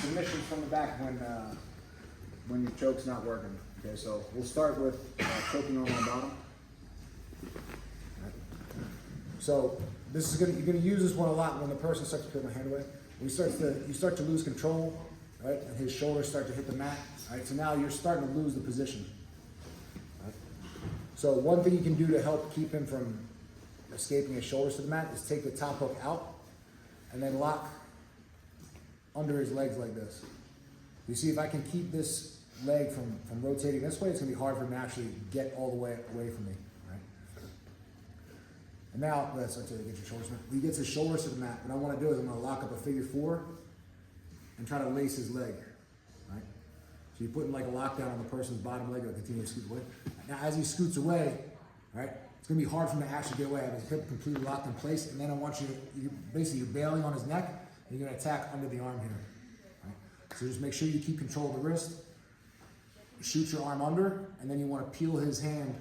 submissions from the back when your choke's not working. Okay, so we'll start with choking on the bottom. So this is you're gonna use this one a lot when the person starts to peel my hand away. You start to lose control, right? And his shoulders start to hit the mat. Right? So now you're starting to lose the position. Right? So one thing you can do to help keep him from escaping his shoulders to the mat is take the top hook out and then lock under his legs like this. You see, if I can keep this leg from rotating this way, it's gonna be hard for him to actually get all the way away from me. And now, that's right, get your shoulders. When he gets his shoulders to the mat, what I want to do is I'm going to lock up a figure 4 and try to lace his leg, right? So you're putting like a lockdown on the person's bottom leg, and continue to scoot away. Now, as he scoots away, right, it's going to be hard for him to actually get away. I have his hip completely locked in place, and then I want basically you're bailing on his neck, and you're going to attack under the arm here, right? So just make sure you keep control of the wrist, shoot your arm under, and then you want to peel his hand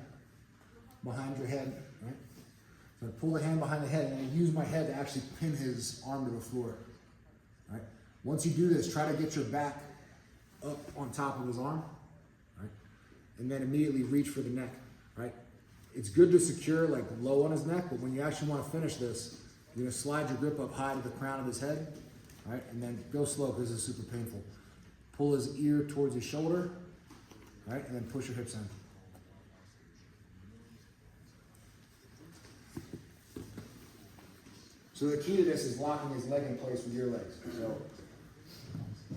behind your head, right? So I pull the hand behind the head and I use my head to actually pin his arm to the floor. Right? Once you do this, try to get your back up on top of his arm, right? And then immediately reach for the neck. Right? It's good to secure like low on his neck, but when you actually want to finish this, you're gonna slide your grip up high to the crown of his head, right? And then go slow because this is super painful. Pull his ear towards his shoulder, right? And then push your hips in. So the key to this is locking his leg in place with your legs. So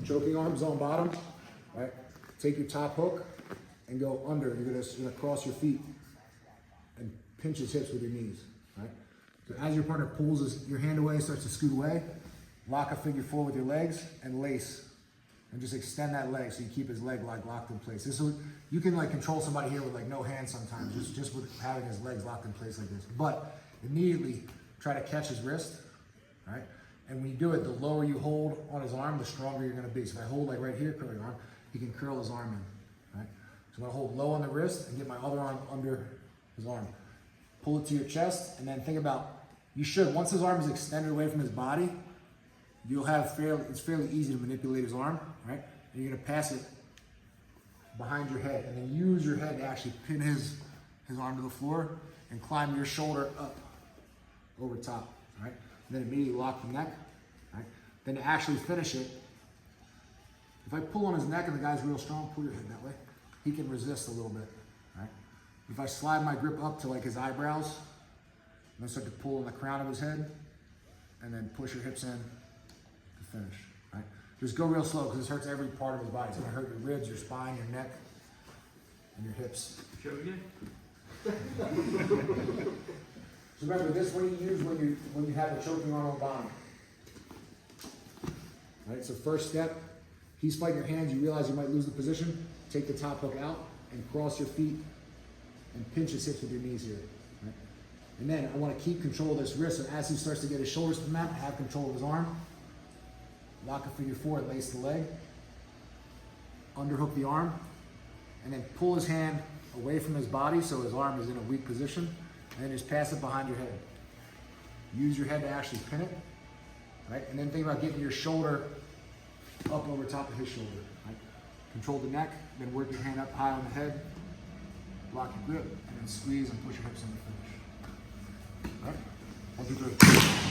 choking arms on bottom, right? Take your top hook and go under. You're gonna cross your feet and pinch his hips with your knees, right? So as your partner pulls your hand away, starts to scoot away, lock a figure 4 with your legs and lace. And just extend that leg so you keep his leg like locked in place. This is, you can like control somebody here with like no hands sometimes, just with having his legs locked in place like this. But immediately try to catch his wrist, right? And when you do it, the lower you hold on his arm, the stronger you're gonna be. So if I hold like right here, curl your arm, he can curl his arm in, right? So I'm gonna hold low on the wrist and get my other arm under his arm. Pull it to your chest and then think about, once his arm is extended away from his body, it's fairly easy to manipulate his arm, right? And you're gonna pass it behind your head and then use your head to actually pin his arm to the floor and climb your shoulder up over top, right? And then immediately lock the neck, right? Then to actually finish it, if I pull on his neck and the guy's real strong, pull your head that way. He can resist a little bit, right? If I slide my grip up to like his eyebrows, and then start to pull on the crown of his head, and then push your hips in to finish, right? Just go real slow because this hurts every part of his body. It's gonna hurt your ribs, your spine, your neck, and your hips. Show again. So remember, this one you use when you have the choking arm on bottom. Right, so first step, he's fighting your hands, you realize you might lose the position, take the top hook out and cross your feet and pinch his hips with your knees here. Right? And then I want to keep control of this wrist, so as he starts to get his shoulders to the mat, have control of his arm. Lock a figure 4, lace the leg, underhook the arm, and then pull his hand away from his body so his arm is in a weak position. And then just pass it behind your head. Use your head to actually pin it, right? And then think about getting your shoulder up over top of his shoulder, right? Control the neck, then work your hand up high on the head, lock your grip, and then squeeze and push your hips in the finish. All right? 1, 2, 3.